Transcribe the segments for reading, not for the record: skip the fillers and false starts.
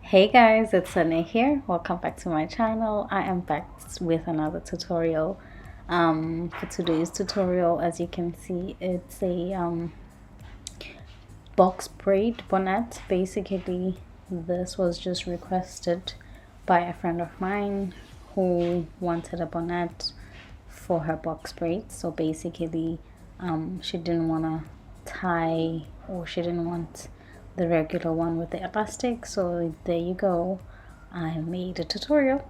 Hey guys, it's Sunny here. Welcome back to my channel. I am back with another tutorial. For today's tutorial, as you can see, it's a box braid bonnet. Basically, this was just requested by a friend of mine who wanted a bonnet for her box braids. So basically, she didn't want to tie, or she didn't want the regular one with the elastic. So there you go, I made a tutorial.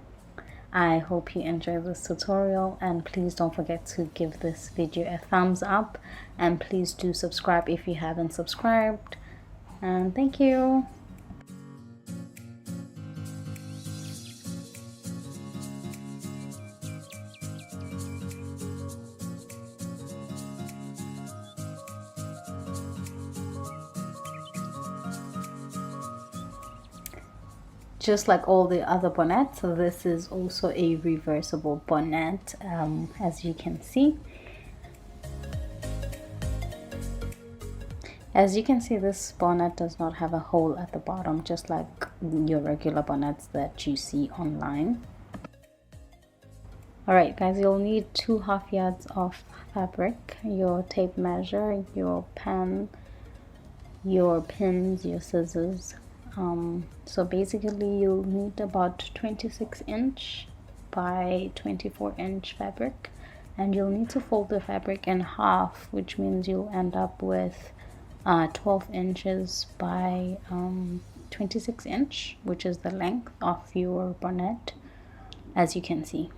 I hope you enjoy this tutorial, and please don't forget to give this video a thumbs up, and please do subscribe if you haven't subscribed, and thank you. Just like all the other bonnets, so this is also a reversible bonnet, as you can see. As you can see, this bonnet does not have a hole at the bottom, just like your regular bonnets that you see online. Alright guys, you'll need 2½ yards of fabric, your tape measure, your pen, your pins, your scissors. So basically you'll need about 26" by 24" fabric, and you'll need to fold the fabric in half, which means you'll end up with 12 inches by 26", which is the length of your bonnet, as you can see.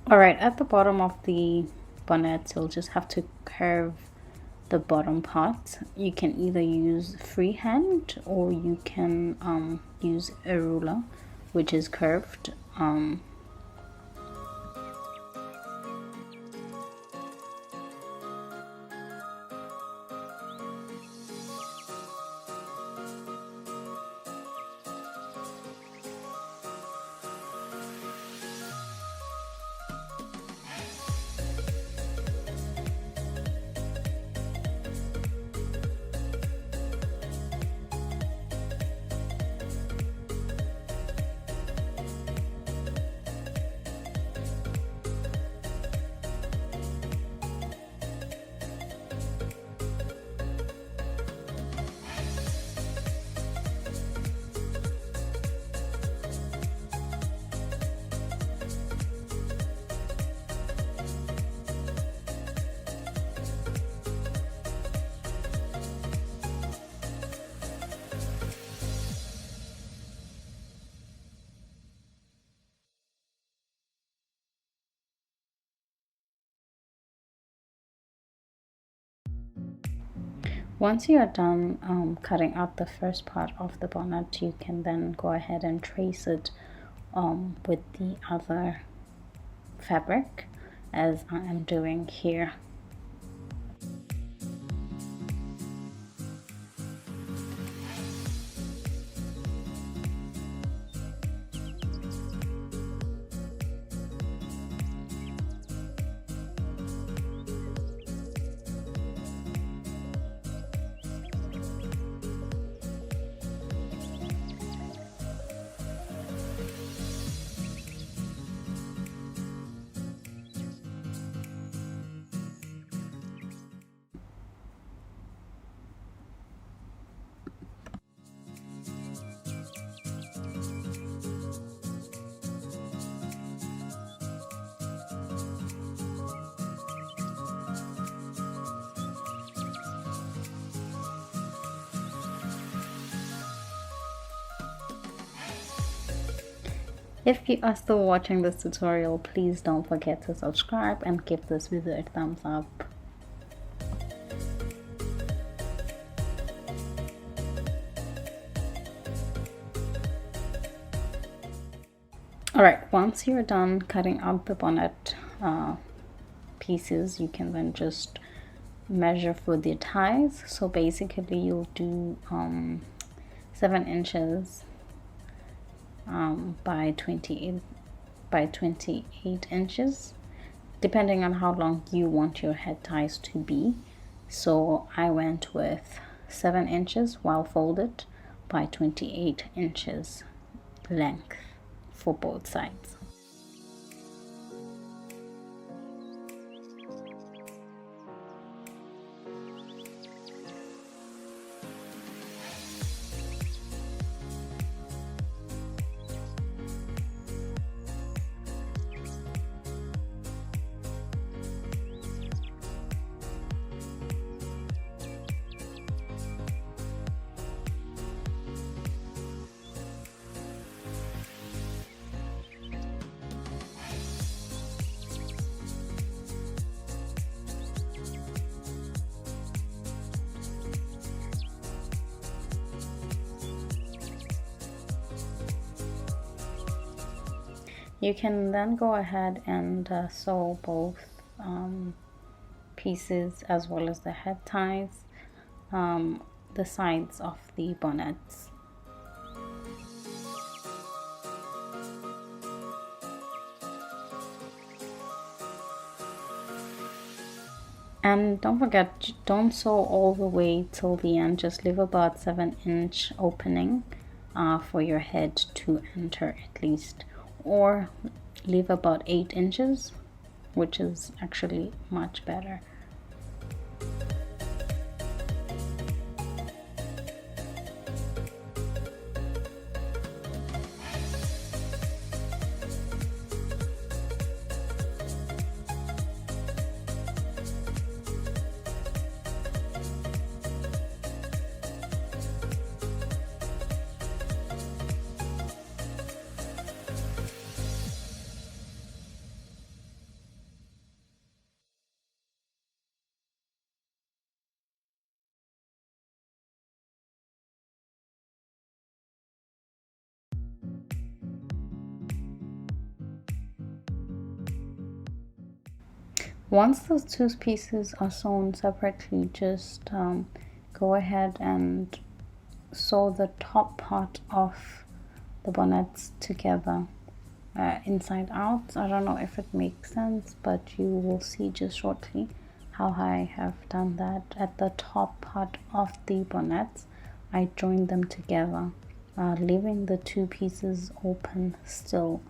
Alright, at the bottom of the bonnet, you'll just have to curve the bottom part. You can either use freehand, or you can use a ruler, which is curved. Once you are done cutting out the first part of the bonnet, you can then go ahead and trace it with the other fabric, as I am doing here. If you are still watching this tutorial, please don't forget to subscribe and give this video a thumbs up. Alright, once you're done cutting out the bonnet pieces, you can then just measure for the ties. So basically you'll do 7 inches by 28 inches, depending on how long you want your head ties to be. So I went with 7 inches while folded by 28 inches length for both sides. You can then go ahead and sew both pieces as well as the head ties, the sides of the bonnets. And don't forget, don't sew all the way till the end, just leave about 7-inch opening for your head to enter at least, or leave about 8 inches, which is actually much better. Once those two pieces are sewn separately, just go ahead and sew the top part of the bonnets together inside out. I don't know if it makes sense, but you will see just shortly how I have done that. At the top part of the bonnets, I joined them together, leaving the two pieces open still.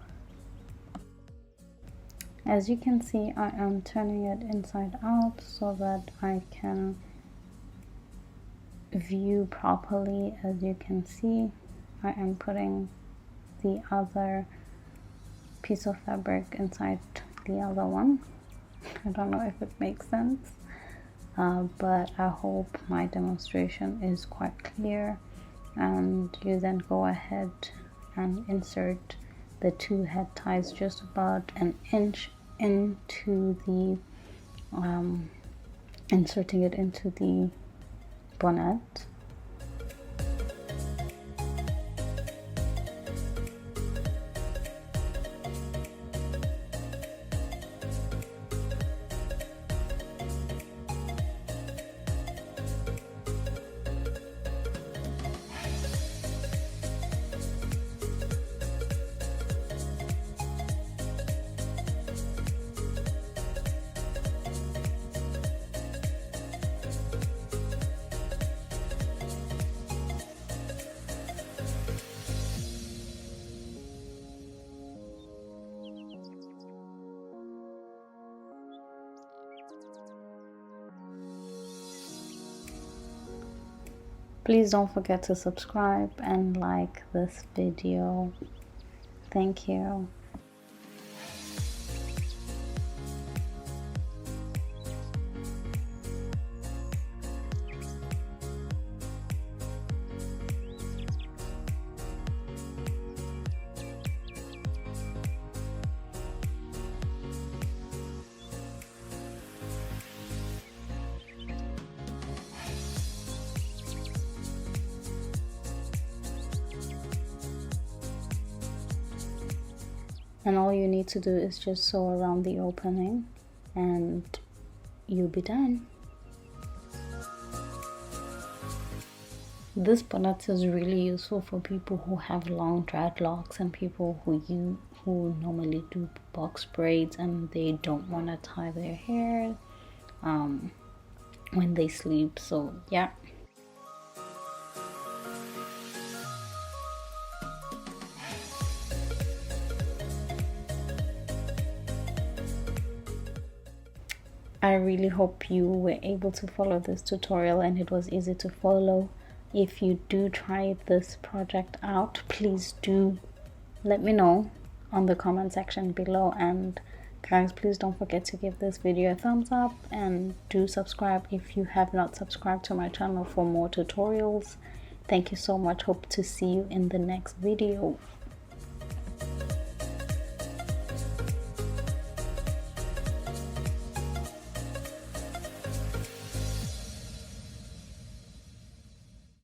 As you can see, I am turning it inside out so that I can view properly. As you can see, I am putting the other piece of fabric inside the other one. I don't know if it makes sense, but I hope my demonstration is quite clear. And you then go ahead and insert the two head ties just about an inch into the inserting it into the bonnet. Please don't forget to subscribe and like this video. Thank you. and all you need to do is just sew around the opening and you'll be done. This bonnet is really useful for people who have long dreadlocks and people who normally do box braids and they don't want to tie their hair when they sleep. So yeah. I really hope you were able to follow this tutorial and it was easy to follow. If you do try this project out, please do let me know on the comment section below, and guys, please don't forget to give this video a thumbs up and do subscribe if you have not subscribed to my channel for more tutorials. Thank you so much. Hope to see you in the next video.